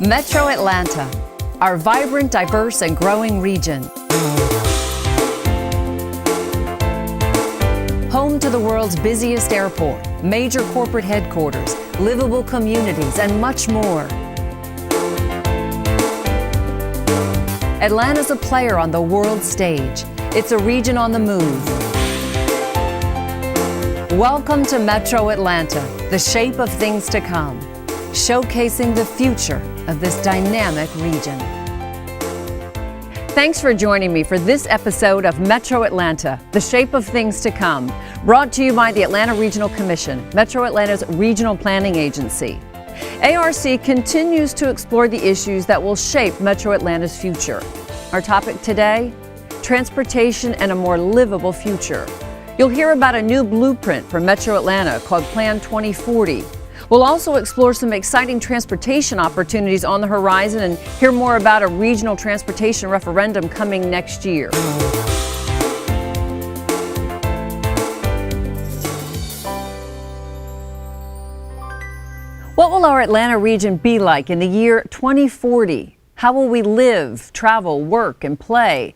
Metro Atlanta, our vibrant, diverse, and growing region. Home to the world's busiest airport, major corporate headquarters, livable communities, and much more. Atlanta's a player on the world stage. It's a region on the move. Welcome to Metro Atlanta, the shape of things to come, showcasing the future of this dynamic region. Thanks for joining me for this episode of Metro Atlanta, the shape of things to come, brought to you by the Atlanta Regional Commission, Metro Atlanta's regional planning agency. ARC continues to explore the issues that will shape Metro Atlanta's future. Our topic today, transportation and a more livable future. You'll hear about a new blueprint for Metro Atlanta called Plan 2040. We'll also explore some exciting transportation opportunities on the horizon and hear more about a regional transportation referendum coming next year. What will our Atlanta region be like in the year 2040? How will we live, travel, work, and play?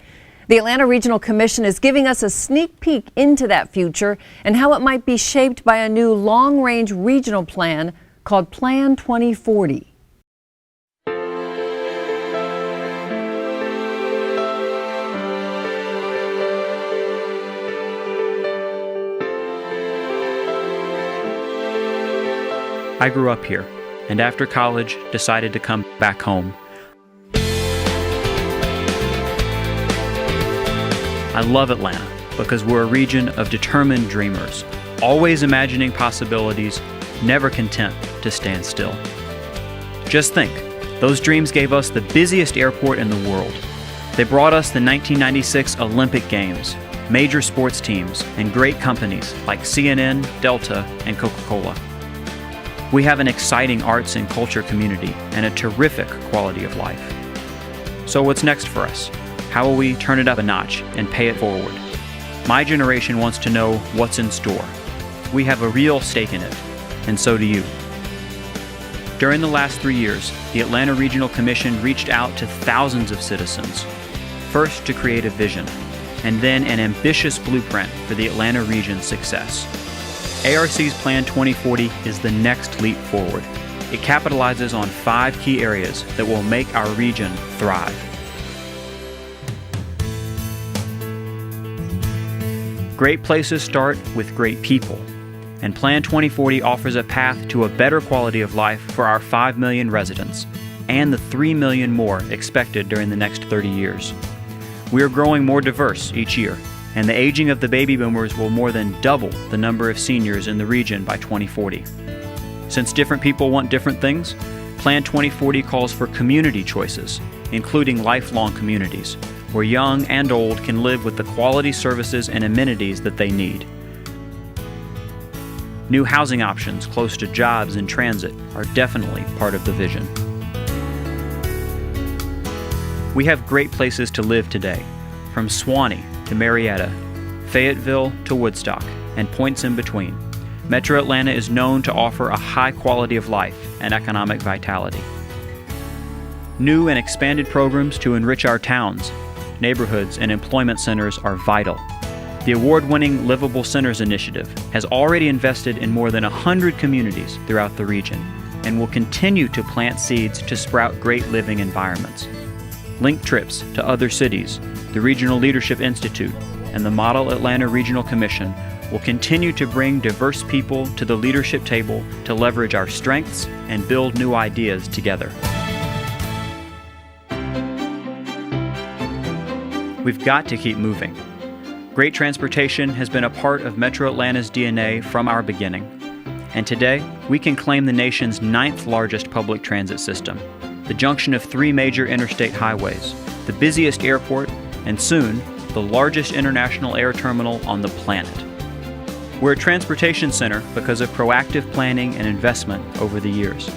The Atlanta Regional Commission is giving us a sneak peek into that future and how it might be shaped by a new long-range regional plan called Plan 2040. I grew up here, and after college, decided to come back home. I love Atlanta because we're a region of determined dreamers, always imagining possibilities, never content to stand still. Just think, those dreams gave us the busiest airport in the world. They brought us the 1996 Olympic Games, major sports teams, and great companies like CNN, Delta, and Coca-Cola. We have an exciting arts and culture community and a terrific quality of life. So what's next for us? How will we turn it up a notch and pay it forward? My generation wants to know what's in store. We have a real stake in it, and so do you. During the last 3 years, the Atlanta Regional Commission reached out to thousands of citizens, first to create a vision, and then an ambitious blueprint for the Atlanta region's success. ARC's Plan 2040 is the next leap forward. It capitalizes on 5 key areas that will make our region thrive. Great places start with great people, and Plan 2040 offers a path to a better quality of life for our 5 million residents and the 3 million more expected during the next 30 years. We are growing more diverse each year, and the aging of the baby boomers will more than double the number of seniors in the region by 2040. Since different people want different things, Plan 2040 calls for community choices, including lifelong communities, where young and old can live with the quality services and amenities that they need. New housing options close to jobs and transit are definitely part of the vision. We have great places to live today, from Swanee to Marietta, Fayetteville to Woodstock, and points in between. Metro Atlanta is known to offer a high quality of life and economic vitality. New and expanded programs to enrich our towns, neighborhoods, and employment centers are vital. The award-winning Livable Centers initiative has already invested in more than 100 communities throughout the region and will continue to plant seeds to sprout great living environments. Link trips to other cities, the Regional Leadership Institute, and the Model Atlanta Regional Commission will continue to bring diverse people to the leadership table to leverage our strengths and build new ideas together. We've got to keep moving. Great transportation has been a part of Metro Atlanta's DNA from our beginning. And today, we can claim the nation's 9th largest public transit system, the junction of 3 major interstate highways, the busiest airport, and soon, the largest international air terminal on the planet. We're a transportation center because of proactive planning and investment over the years.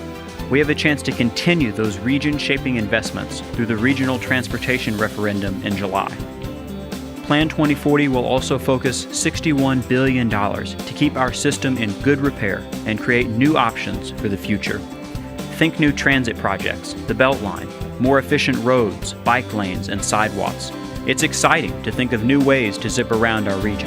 We have a chance to continue those region-shaping investments through the Regional Transportation Referendum in July. Plan 2040 will also focus $61 billion to keep our system in good repair and create new options for the future. Think new transit projects, the Beltline, more efficient roads, bike lanes, and sidewalks. It's exciting to think of new ways to zip around our region.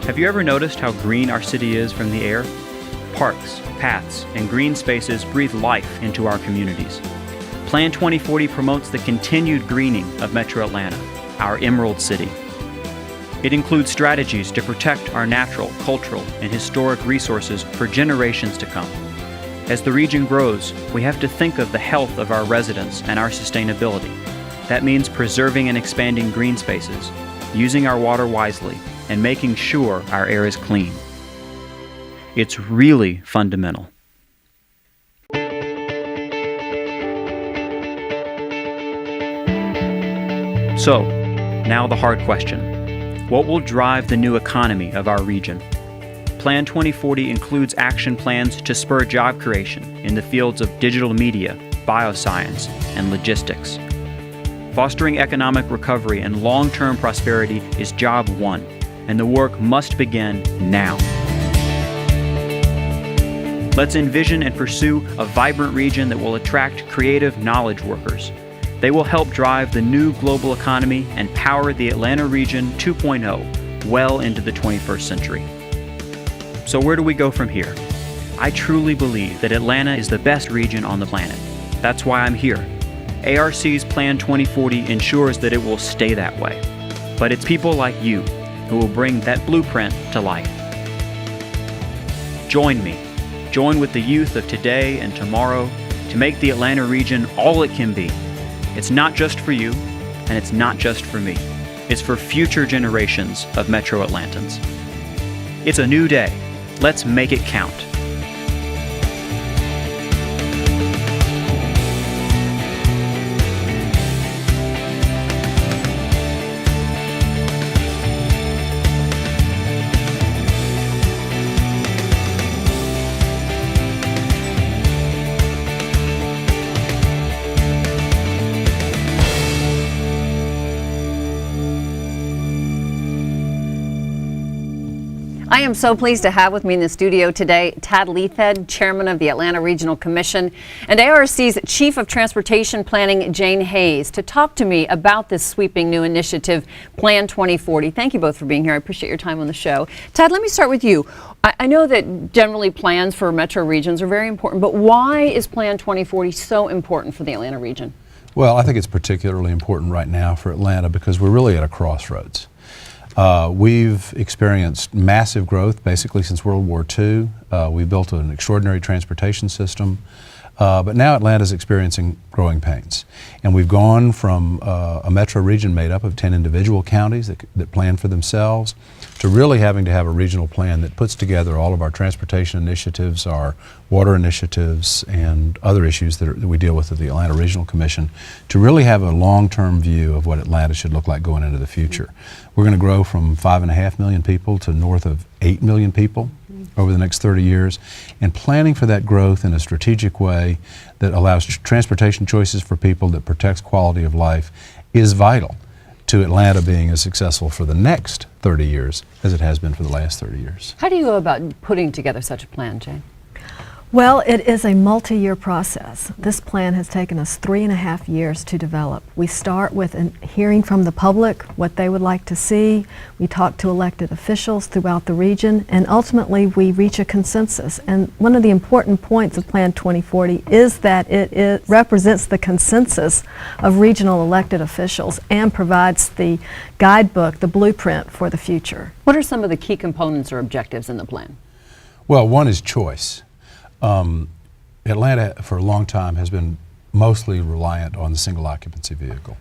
Have you ever noticed how green our city is from the air? Parks, paths, and green spaces breathe life into our communities. Plan 2040 promotes the continued greening of Metro Atlanta, our Emerald City. It includes strategies to protect our natural, cultural, and historic resources for generations to come. As the region grows, we have to think of the health of our residents and our sustainability. That means preserving and expanding green spaces, using our water wisely, and making sure our air is clean. It's really fundamental. So, now the hard question. What will drive the new economy of our region? Plan 2040 includes action plans to spur job creation in the fields of digital media, bioscience, and logistics. Fostering economic recovery and long-term prosperity is job one, and the work must begin now. Let's envision and pursue a vibrant region that will attract creative knowledge workers. They will help drive the new global economy and power the Atlanta Region 2.0 well into the 21st century. So where do we go from here? I truly believe that Atlanta is the best region on the planet. That's why I'm here. ARC's Plan 2040 ensures that it will stay that way. But it's people like you who will bring that blueprint to life. Join me. Join with the youth of today and tomorrow to make the Atlanta region all it can be. It's not just for you, and it's not just for me. It's for future generations of Metro Atlantans. It's a new day. Let's make it count. I am so pleased to have with me in the studio today Tad Leithead, Chairman of the Atlanta Regional Commission, and ARC's Chief of Transportation Planning, Jane Hayes, to talk to me about this sweeping new initiative, Plan 2040. Thank you both for being here. I appreciate your time on the show. Tad, let me start with you. I know that generally plans for metro regions are very important, but why is Plan 2040 so important for the Atlanta region? Well, I think it's particularly important right now for Atlanta because we're really at a crossroads. We've experienced massive growth basically since World War II. We built an extraordinary transportation system, but now Atlanta's experiencing growing pains. And we've gone from a metro region made up of 10 individual counties that plan for themselves to really having to have a regional plan that puts together all of our transportation initiatives, our water initiatives, and other issues that we deal with at the Atlanta Regional Commission to really have a long-term view of what Atlanta should look like going into the future. We're going to grow from 5.5 million people to north of 8 million people over the next 30 years, and planning for that growth in a strategic way that allows transportation choices for people, that protects quality of life, is vital to Atlanta being as successful for the next 30 years as it has been for the last 30 years. How do you go about putting together such a plan, Jane? Well, it is a multi-year process. This plan has taken us 3.5 years to develop. We start with hearing from the public what they would like to see. We talk to elected officials throughout the region, and ultimately we reach a consensus. And one of the important points of Plan 2040 is that it represents the consensus of regional elected officials and provides the guidebook, the blueprint for the future. What are some of the key components or objectives in the plan? Well, one is choice. Atlanta for a long time has been mostly reliant on the single occupancy vehicle.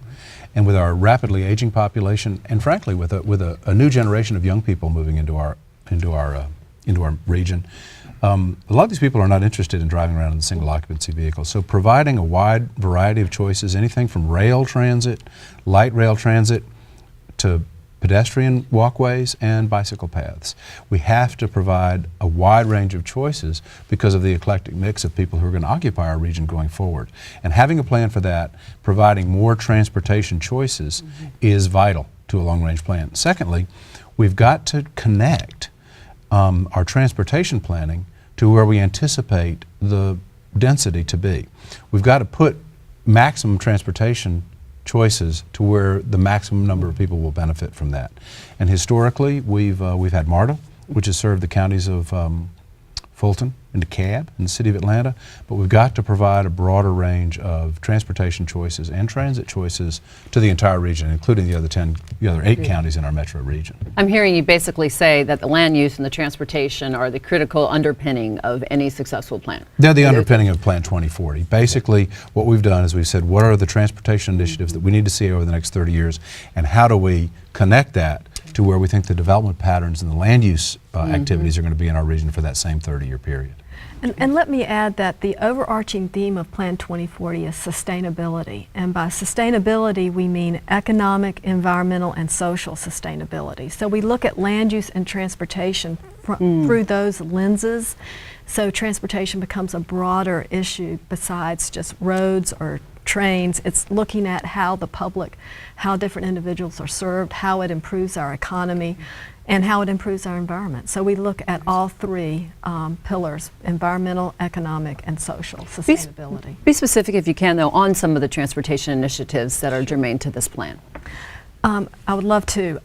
And with our rapidly aging population, and frankly with a new generation of young people moving into our region, a lot of these people are not interested in driving around in the single occupancy vehicle. So providing a wide variety of choices, anything from rail transit, light rail transit, to pedestrian walkways and bicycle paths. We have to provide a wide range of choices because of the eclectic mix of people who are going to occupy our region going forward. And having a plan for that, providing more transportation choices is vital to a long-range plan. Secondly, we've got to connect our transportation planning to where we anticipate the density to be. We've got to put maximum transportation choices to where the maximum number of people will benefit from that. And historically, we've had MARTA, which has served the counties of Fulton and DeKalb in the city of Atlanta, but we've got to provide a broader range of transportation choices and transit choices to the entire region, including the other 8 counties in our metro region. I'm hearing you basically say that the land use and the transportation are the critical underpinning of any successful plan. They're the underpinning of Plan 2040. Basically, what we've done is we've said, what are the transportation initiatives that we need to see over the next 30 years, and how do we connect that to where we think the development patterns and the land use activities are going to be in our region for that same 30-year period. And let me add that the overarching theme of Plan 2040 is sustainability. And by sustainability, we mean economic, environmental, and social sustainability. So we look at land use and transportation through those lenses. So transportation becomes a broader issue besides just roads or trains. It's looking at how the public, how different individuals are served, how it improves our economy, and how it improves our environment. So we look at all 3 pillars: environmental, economic, and social sustainability. Be specific, if you can, though, on some of the transportation initiatives that are germane to this plan. I would love to.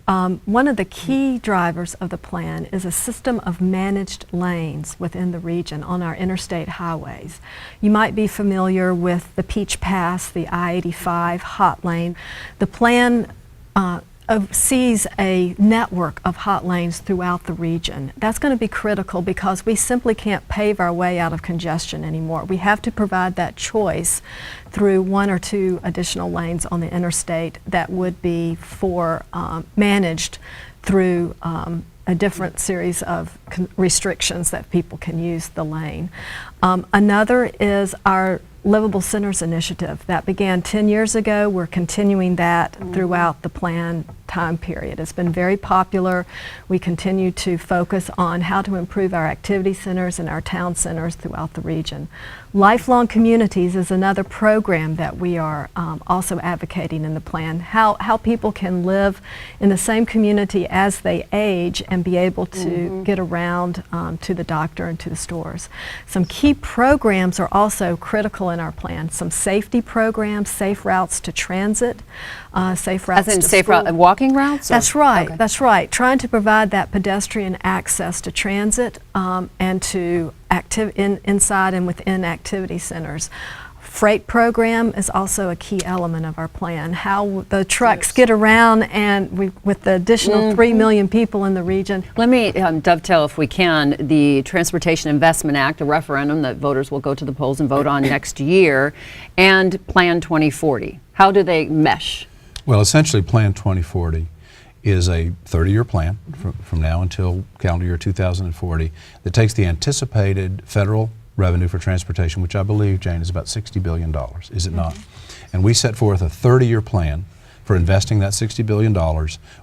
One of the key drivers of the plan is a system of managed lanes within the region on our interstate highways. You might be familiar with the Peach Pass, the I-85 hot lane. The plan sees a network of hot lanes throughout the region. That's going to be critical because we simply can't pave our way out of congestion anymore. We have to provide that choice through 1 or 2 additional lanes on the interstate that would be managed through a different series of restrictions that people can use the lane. Another is our Livable Centers initiative that began 10 years ago. We're continuing that throughout the plan time period. It's been very popular. We continue to focus on how to improve our activity centers and our town centers throughout the region. Lifelong Communities is another program that we are also advocating in the plan. How people can live in the same community as they age and be able to get around to the doctor and to the stores. Some key programs are also critical in our plan. Some safety programs, safe routes to transit, safe routes As in to safe school. walking routes? That's right, Okay. that's right. Trying to provide that pedestrian access to transit and to inside and within activity centers. Freight program is also a key element of our plan. How the trucks get around, and with the additional 3 million people in the region. Let me dovetail, if we can, the Transportation Investment Act, a referendum that voters will go to the polls and vote on next year, and Plan 2040. How do they mesh? Well, essentially, Plan 2040 is a 30-year plan from now until calendar year 2040 that takes the anticipated federal revenue for transportation, which I believe, Jane, is about $60 billion, is it not? And we set forth a 30-year plan for investing that $60 billion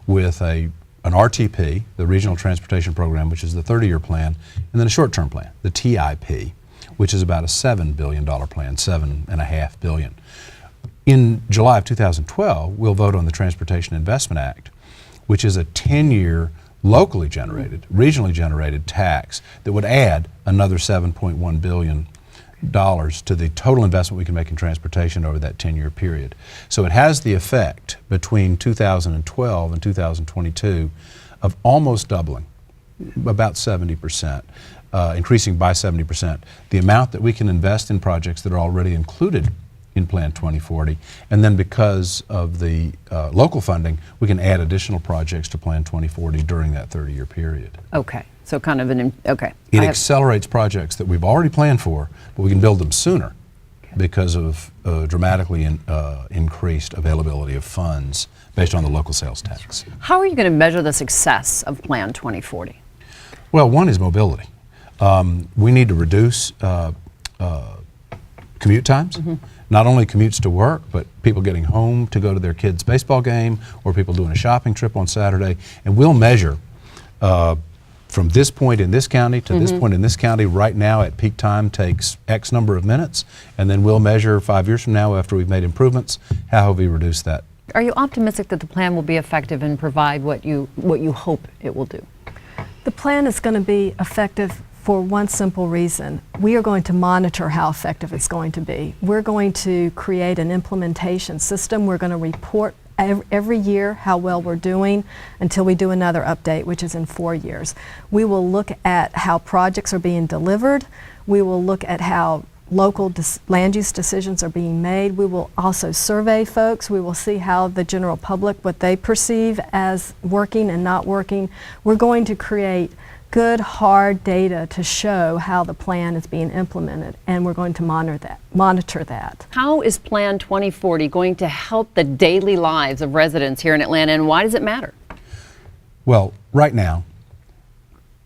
with an RTP, the Regional Transportation Program, which is the 30-year plan, and then a short-term plan, the TIP, which is about a $7 billion plan, $7.5 billion. In July of 2012, we'll vote on the Transportation Investment Act, which is a 10-year locally generated, regionally generated tax that would add another $7.1 billion to the total investment we can make in transportation over that 10-year period. So it has the effect between 2012 and 2022 of almost doubling, about 70%, increasing by 70%, the amount that we can invest in projects that are already included in Plan 2040, and then because of the local funding, we can add additional projects to Plan 2040 during that 30-year period. Okay, so kind of okay. It accelerates projects that we've already planned for, but we can build them sooner because of dramatically increased availability of funds based on the local sales tax. How are you going to measure the success of Plan 2040? Well, one is mobility. We need to reduce commute times. Not only commutes to work, but people getting home to go to their kids' baseball game, or people doing a shopping trip on Saturday. And we'll measure from this point in this county to this point in this county right now at peak time takes X number of minutes, and then we'll measure 5 years from now after we've made improvements, how have we reduced that Are you optimistic that the plan will be effective and provide what you hope it will do? The plan is going to be effective for one simple reason. We are going to monitor how effective it's going to be. We're going to create an implementation system. We're going to report every year how well we're doing until we do another update, which is in 4 years. We will look at how projects are being delivered. We will look at how local land use decisions are being made. We will also survey folks. We will see how the general public, what they perceive as working and not working. We're going to create good, hard data to show how the plan is being implemented, and we're going to monitor that. How is Plan 2040 going to help the daily lives of residents here in Atlanta, and why does it matter? Well, right now,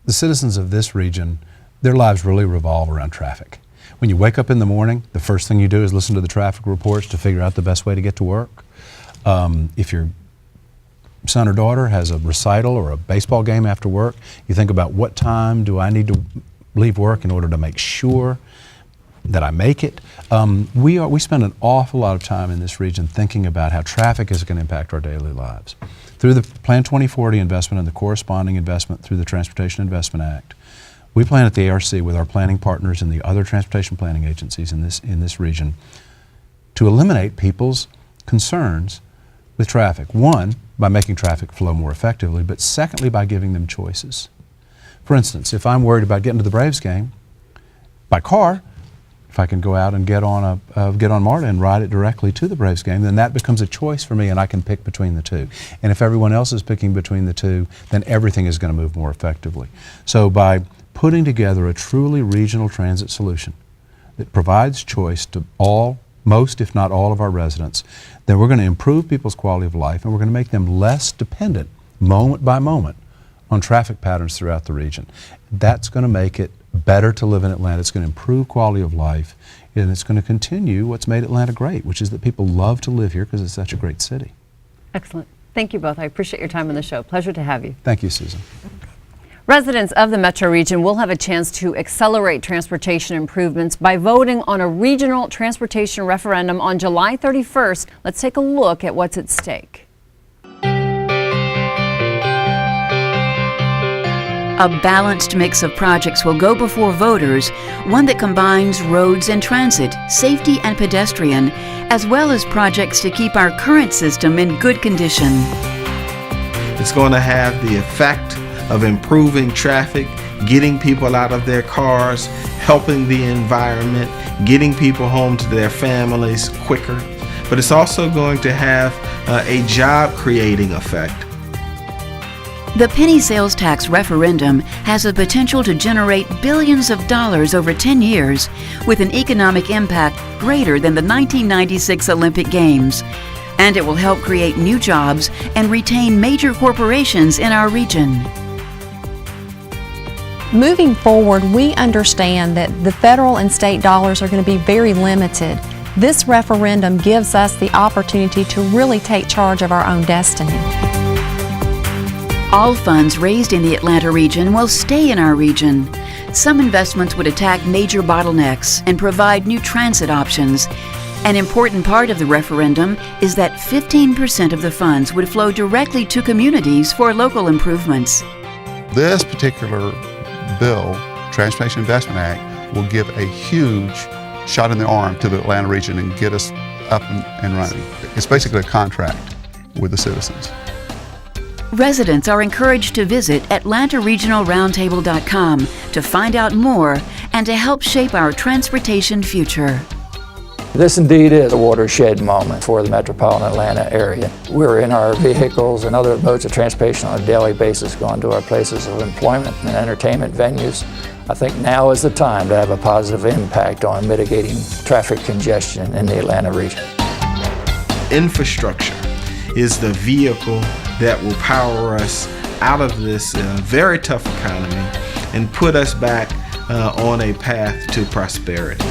the citizens of this region, their lives really revolve around traffic. When you wake up in the morning, the first thing you do is listen to the traffic reports to figure out the best way to get to work. If your son or daughter has a recital or a baseball game after work, you think about what time do I need to leave work in order to make sure that I make it. We spend an awful lot of time in this region thinking about how traffic is going to impact our daily lives. Through the Plan 2040 investment and the corresponding investment through the Transportation Investment Act, we plan at the ARC with our planning partners and the other transportation planning agencies in this region to eliminate people's concerns with traffic. One, by making traffic flow more effectively, but secondly, by giving them choices. For instance, if I'm worried about getting to the Braves game by car, if I can go out and get on MARTA and ride it directly to the Braves game, then that becomes a choice for me and I can pick between the two. And if everyone else is picking between the two, then everything is going to move more effectively. So by putting together a truly regional transit solution that provides choice to most if not all of our residents, then we're going to improve people's quality of life and we're going to make them less dependent moment by moment on traffic patterns throughout the region. That's going to make it better to live in Atlanta. It's going to improve quality of life, and it's going to continue what's made Atlanta great, which is that people love to live here because it's such a great city. Excellent. Thank you both. I appreciate your time on the show. Pleasure to have you. Thank you, Susan. Residents of the metro region will have a chance to accelerate transportation improvements by voting on a regional transportation referendum on July 31st. Let's take a look at what's at stake. A balanced mix of projects will go before voters, one that combines roads and transit, safety and pedestrian, as well as projects to keep our current system in good condition. It's going to have the effect of improving traffic, getting people out of their cars, helping the environment, getting people home to their families quicker. But it's also going to have a job-creating effect. The penny sales tax referendum has the potential to generate billions of dollars over 10 years, with an economic impact greater than the 1996 Olympic Games. And it will help create new jobs and retain major corporations in our region. Moving forward, we understand that the federal and state dollars are going to be very limited. This referendum gives us the opportunity to really take charge of our own destiny. All funds raised in the Atlanta region will stay in our region. Some investments would attack major bottlenecks and provide new transit options. An important part of the referendum is that 15% of the funds would flow directly to communities for local improvements. This particular bill, Transportation Investment Act, will give a huge shot in the arm to the Atlanta region and get us up and running. It's basically a contract with the citizens. Residents are encouraged to visit atlantaregionalroundtable.com to find out more and to help shape our transportation future. This indeed is a watershed moment for the metropolitan Atlanta area. We're in our vehicles and other modes of transportation on a daily basis, going to our places of employment and entertainment venues. I think now is the time to have a positive impact on mitigating traffic congestion in the Atlanta region. Infrastructure is the vehicle that will power us out of this very tough economy and put us back on a path to prosperity.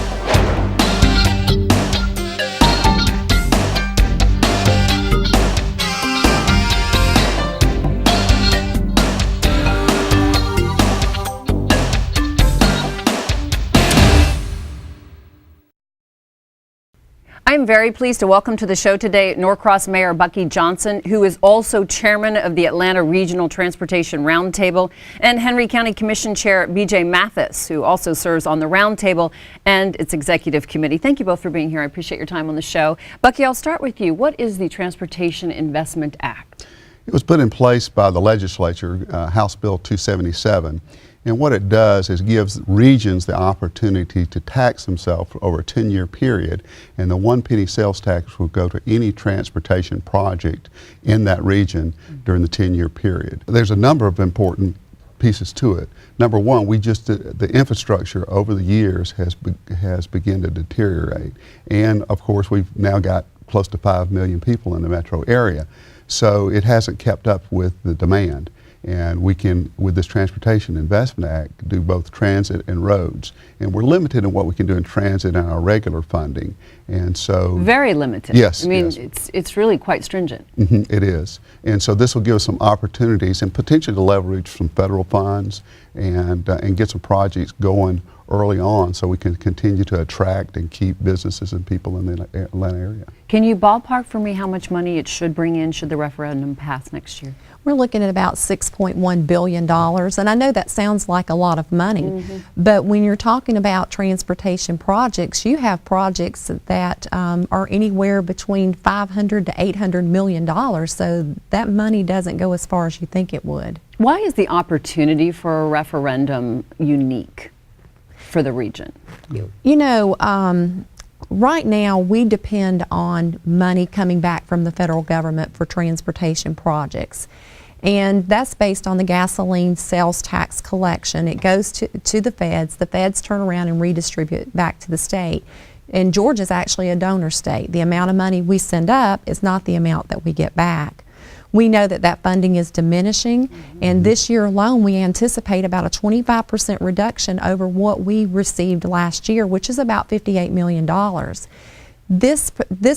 I'm very pleased to welcome to the show today Norcross Mayor Bucky Johnson, who is also chairman of the Atlanta Regional Transportation Roundtable, and Henry County Commission Chair B.J. Mathis, who also serves on the Roundtable and its executive committee. Thank you both for being here. I appreciate your time on the show. Bucky, I'll start with you. What is the Transportation Investment Act? It was put in place by the legislature, House Bill 277. And what it does is gives regions the opportunity to tax themselves over a 10-year period, and the 1 penny sales tax will go to any transportation project in that region during the 10-year period. There's a number of important pieces to it. Number one, the infrastructure over the years has begun to deteriorate, and of course we've now got close to 5 million people in the metro area, so it hasn't kept up with the demand. And we can, with this Transportation Investment Act, do both transit and roads. And we're limited in what we can do in transit and our regular funding. And so... Very limited. Yes. I mean, yes. It's really quite stringent. It is. And so this will give us some opportunities and potentially to leverage some federal funds and get some projects going early on so we can continue to attract and keep businesses and people in the Atlanta area. Can you ballpark for me how much money it should bring in should the referendum pass next year? We're looking at about $6.1 billion, and I know that sounds like a lot of money, but when you're talking about transportation projects, you have projects that are anywhere between $500 to $800 million, so that money doesn't go as far as you think it would. Why is the opportunity for a referendum unique for the region? You know, right now we depend on money coming back from the federal government for transportation projects. And that's based on the gasoline sales tax collection. It goes to the feds. The feds turn around and redistribute it back to the state. And Georgia's actually a donor state. The amount of money we send up is not the amount that we get back. We know that that funding is diminishing, and this year alone we anticipate about a 25% reduction over what we received last year, which is about $58 million. This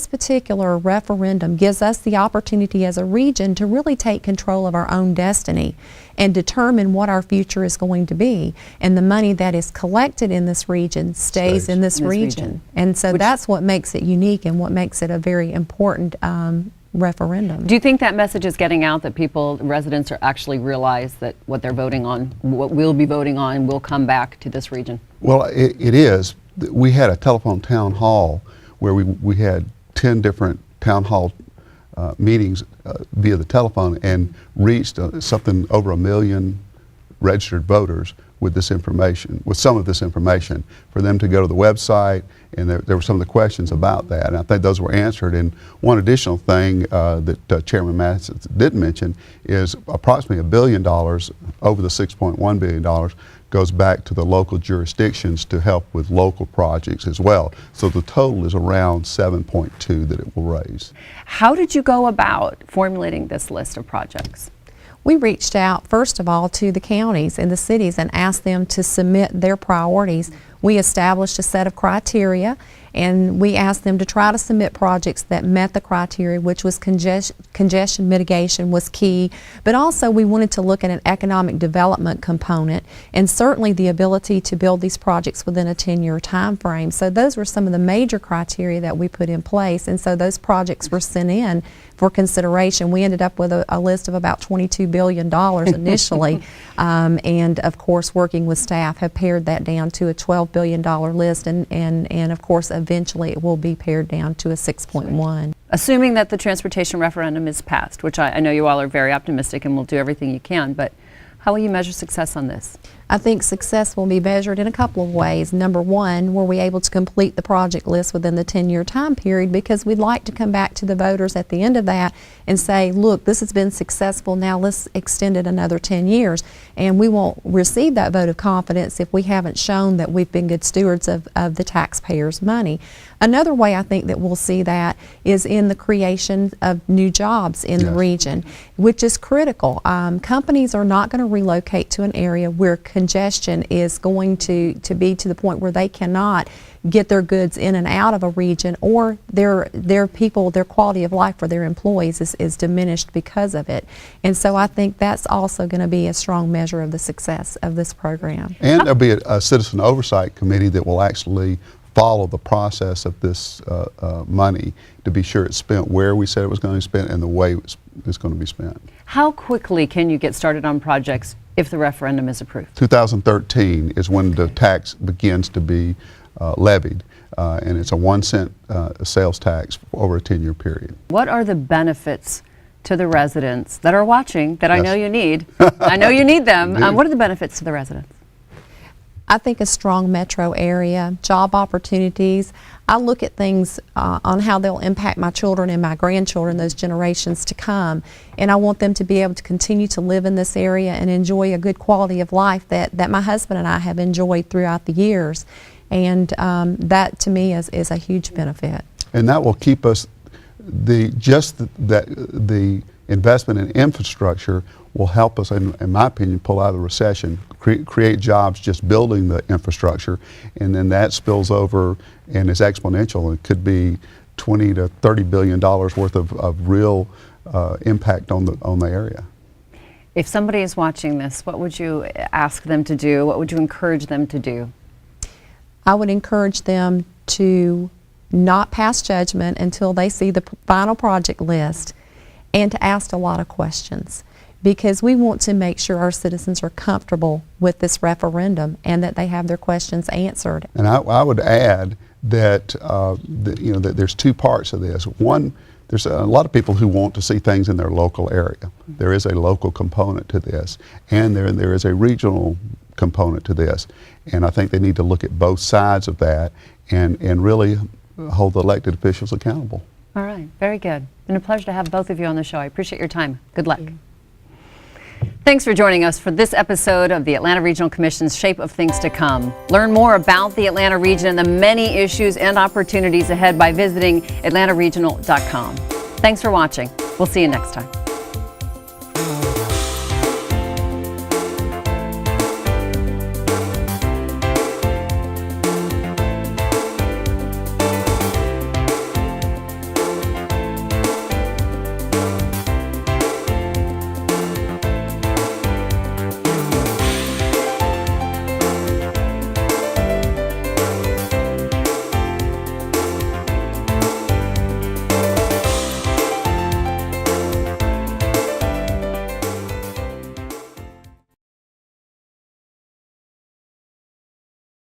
particular referendum gives us the opportunity as a region to really take control of our own destiny and determine what our future is going to be. And the money that is collected in this region stays in this region. And so that's what makes it unique and what makes it a very important referendum. Do you think that message is getting out, that residents are actually realize that what they're voting on, what we'll be voting on, will come back to this region? Well, it is. We had a telephone town hall where we had 10 different town hall meetings via the telephone and reached something over 1 million registered voters with this information, with some of this information, for them to go to the website, and there were some of the questions about that, and I think those were answered. And one additional thing that Chairman Mathis didn't mention is approximately $1 billion over the $6.1 billion goes back to the local jurisdictions to help with local projects as well. So the total is around 7.2 that it will raise. How did you go about formulating this list of projects? We reached out, first of all, to the counties and the cities and asked them to submit their priorities. We established a set of criteria, and we asked them to try to submit projects that met the criteria, which was congestion mitigation was key, but also we wanted to look at an economic development component and certainly the ability to build these projects within a 10-year time frame. So those were some of the major criteria that we put in place, and so those projects were sent in for consideration. We ended up with a list of about $22 billion initially, and of course working with staff have pared that down to a $12 billion list, and of course eventually it will be pared down to a 6.1. Assuming that the transportation referendum is passed, which I know you all are very optimistic and will do everything you can, but how will you measure success on this? I think success will be measured in a couple of ways. Number one, were we able to complete the project list within the 10-year time period, because we'd like to come back to the voters at the end of that and say, look, this has been successful, now let's extend it another 10 years. And we won't receive that vote of confidence if we haven't shown that we've been good stewards of the taxpayers' money. Another way I think that we'll see that is in the creation of new jobs in the region, which is critical. Companies are not going to relocate to an area where congestion is going to be to the point where they cannot get their goods in and out of a region, or their people, their quality of life for their employees is diminished because of it. And so I think that's also going to be a strong measure of the success of this program. And there'll be a citizen oversight committee that will actually follow the process of this money to be sure it's spent where we said it was going to be spent and the way it's going to be spent. How quickly can you get started on projects if the referendum is approved? 2013 is when the tax begins to be levied, and it's a 1 cent sales tax over a 10-year period. What are the benefits to the residents that are watching that I Yes. know you need? I know you need them. Indeed. What are the benefits to the residents? I think a strong metro area, job opportunities. I look at things on how they'll impact my children and my grandchildren, those generations to come. And I want them to be able to continue to live in this area and enjoy a good quality of life that my husband and I have enjoyed throughout the years. And that to me is a huge benefit. And that will keep us, the investment in infrastructure will help us, in my opinion, pull out of the recession, create jobs just building the infrastructure, and then that spills over and is exponential. It could be $20 to $30 billion worth of real impact on the area. If somebody is watching this, what would you ask them to do? What would you encourage them to do? I would encourage them to not pass judgment until they see the final project list and to ask a lot of questions, because we want to make sure our citizens are comfortable with this referendum and that they have their questions answered. And I would add that, that there's two parts of this. One, there's a lot of people who want to see things in their local area. There is a local component to this, and there is a regional component to this. And I think they need to look at both sides of that and really hold the elected officials accountable. All right, very good. Been a pleasure to have both of you on the show. I appreciate your time. Good luck. Thanks for joining us for this episode of the Atlanta Regional Commission's Shape of Things to Come. Learn more about the Atlanta region and the many issues and opportunities ahead by visiting atlantaregional.com. Thanks for watching. We'll see you next time.